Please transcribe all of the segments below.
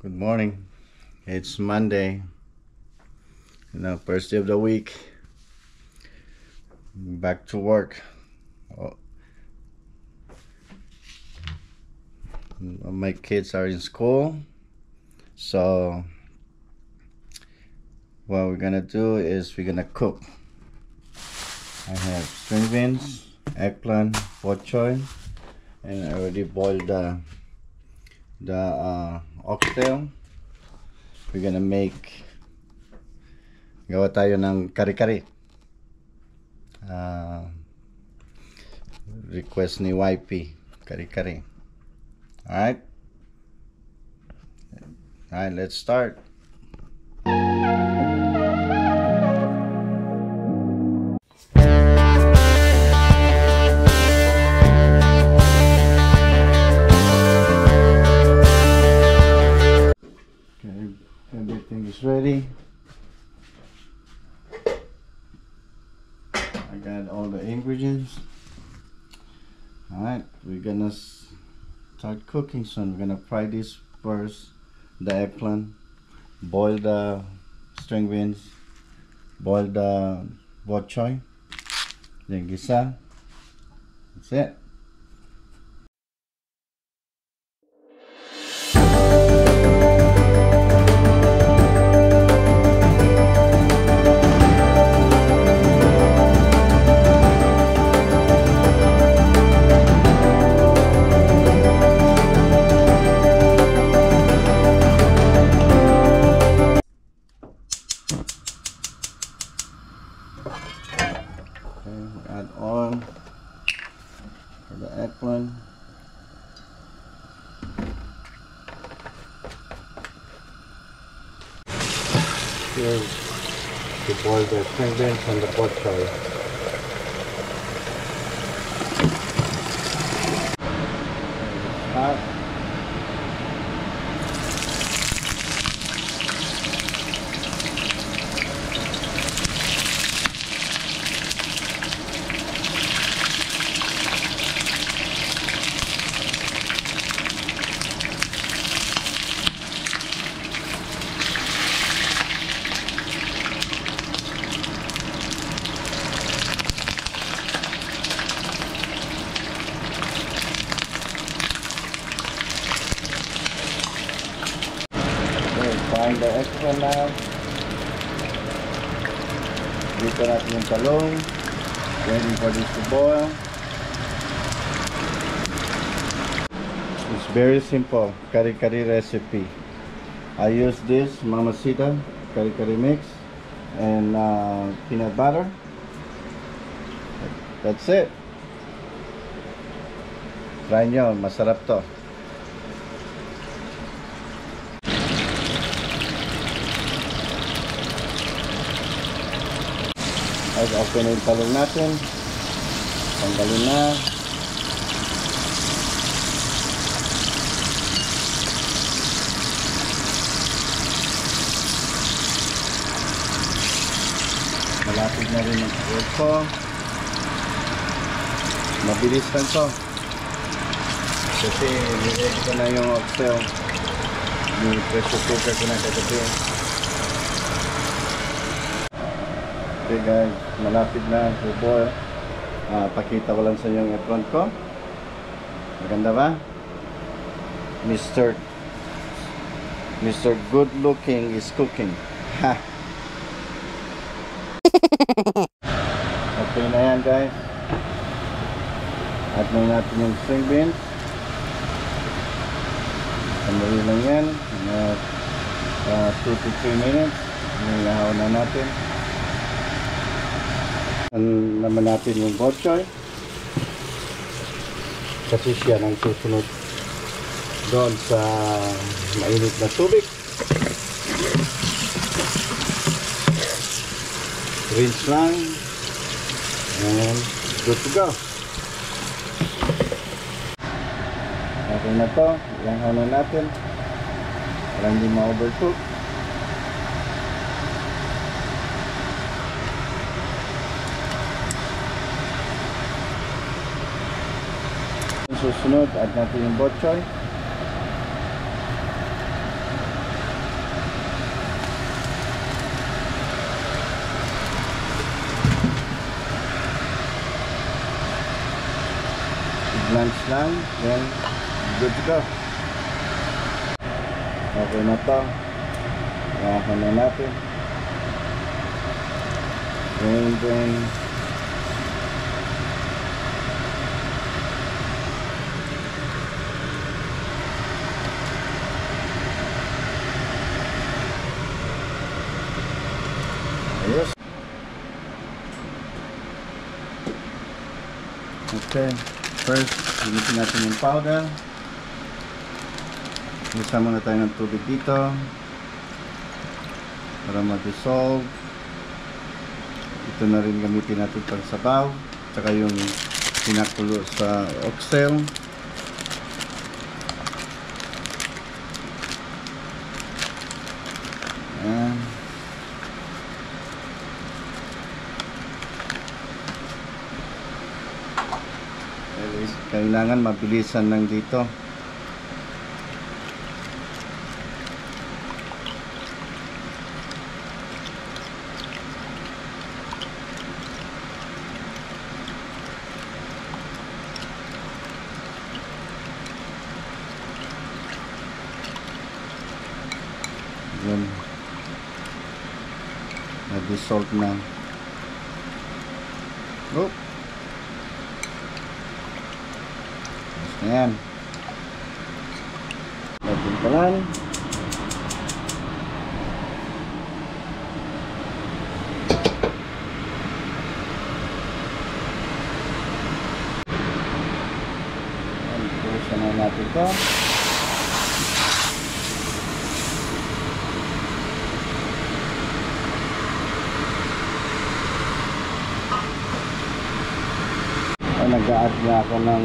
Good morning. It's Monday, first day of the week. Back to work. My kids are in school, so what we're gonna do is we're gonna cook. I have string beans, eggplant, bok choy, and I already boiled the oxtail. We're gonna gawa tayo ng kare-kare. Request ni YP, kare-kare. Alright, let's start. Okay, everything is ready. I got all the ingredients. Alright, we're gonna start cooking soon. We're gonna fry this first, the eggplant, boil the string beans, boil the bok choy, then gisa. That's it. Add oil for the eggplant. Here to boil the string beans and the bok choy. Hot. Frying the eggplant now. Dito natin yung talong. Waiting for this to boil. It's very simple kare-kare recipe. I use this Mamacita kare-kare mix and peanut butter. That's it. Try nyo, masarap to. Okay na yung talong natin. Tanggalin na. Malapit na rin ang work ko. Mabilis lang to. Kasi nilagay ko na yung oxtail. Yung pressure cooker ko na kagabi. Okay guys, malapit na to boil. Pakita ko lang sa inyo yung eggplant ko. Maganda ba? Mr. Good Looking is cooking. Ha! Okay na yan guys. Add na natin yung string beans. Sandali lang yan. 2 to 3 minutes. Nilahaw na natin. Naman natin yung bok choy kasi siya nang susunod doon sa mainit na tubig. Rinse lang and good to go. Okay na to, ilangaw na natin para hindi ma-overcook. Susunod, add natin yung bok choy. Lunch lang, then good to go. Okay na to. Iyakan na natin. Then ayos. Okay, first gamitin natin yung powder. Isa muna tayo ng tubig dito para ma-dissolve. Ito na rin gamitin natin pang sabaw, tsaka yung pinakulo sa oxel. Ayan. Kailangan mabilisan lang dito. Yun. Na-dissolve na. Oh. Ayan. Lagyan ka lang. Pusan na natin ito. Nag-a-add na ako ng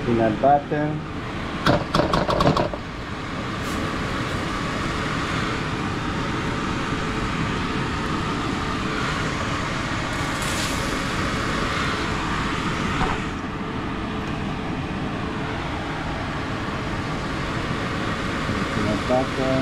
peanut butter. Peanut butter.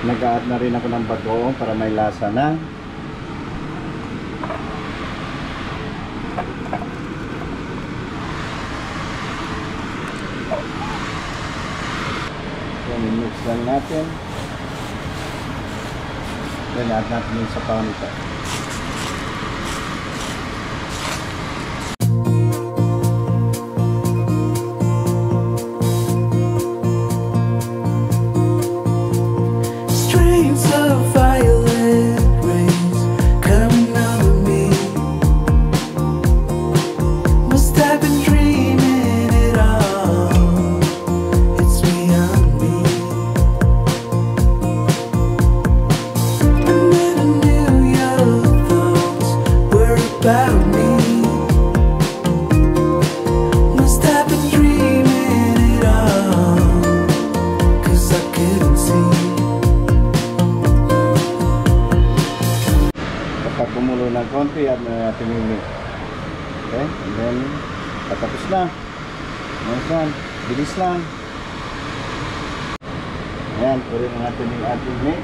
Nag-a-add na rin ako ng bagoong para may lasa na. So, mix lang natin. Then, add natin yung sapaw nito. Kumulo ng konti at natin yung mix. Okay, and then patapos na. Ayan, bilis lang. Ayan, pwede na natin yung ating mix.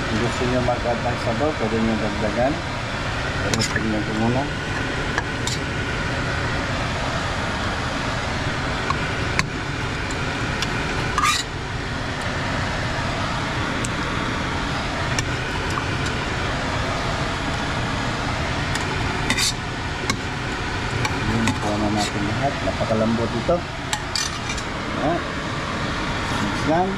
Kung gusto nyo mag-add ng sabaw, pwede nyo dagdagan. Pero tignan ko muna. Natin lahat, napakalambot ito. Ayan. Mix lang.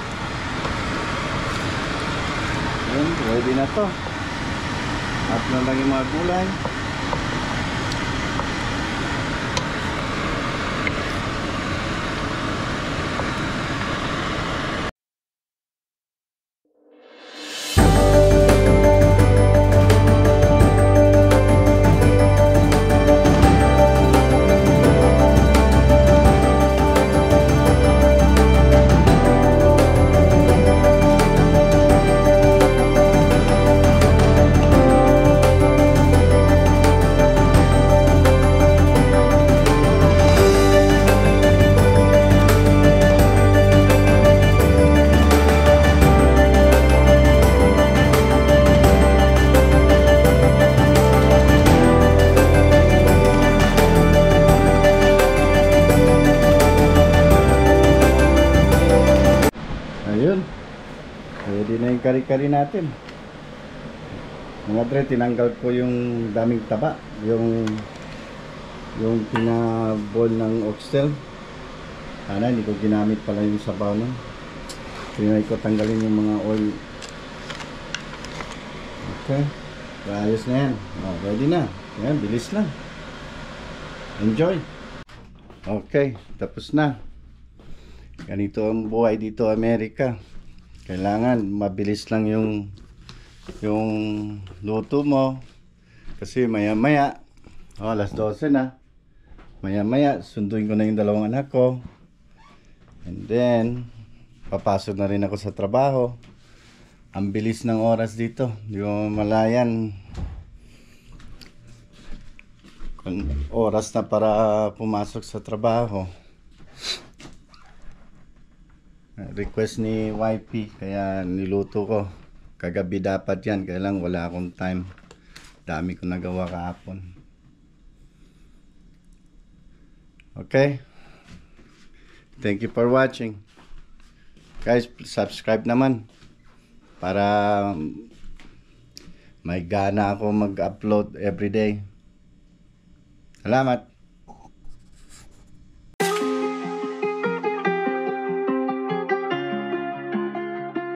Ayan, ready na to. At na lang yung mga gulay. kari-kari natin. Mga dre, tinanggal ko yung daming taba, yung pinabol ng oxtail. Sana hindi ko ginamit pala yung sabaw nun. Trinay ko tanggalin yung mga oil. Okay, ayos na yan. Ready na. Yan, bilis lang. Enjoy. Okay, tapos na. Ganito ang buhay dito Amerika. Kailangan mabilis lang yung luto mo. Kasi maya maya, alas 12 na. Maya maya, sunduin ko na yung dalawang anak ko. And then, papasok na rin ako sa trabaho. Ang bilis ng oras dito. Di mo malayan. Oras na para pumasok sa trabaho. Request ni YP, kaya niluto ko. Kagabi dapat yan, kaya lang wala akong time. Dami ko nagawa kahapon. Okay. Thank you for watching. Guys, subscribe naman para may gana ako mag-upload everyday. Salamat.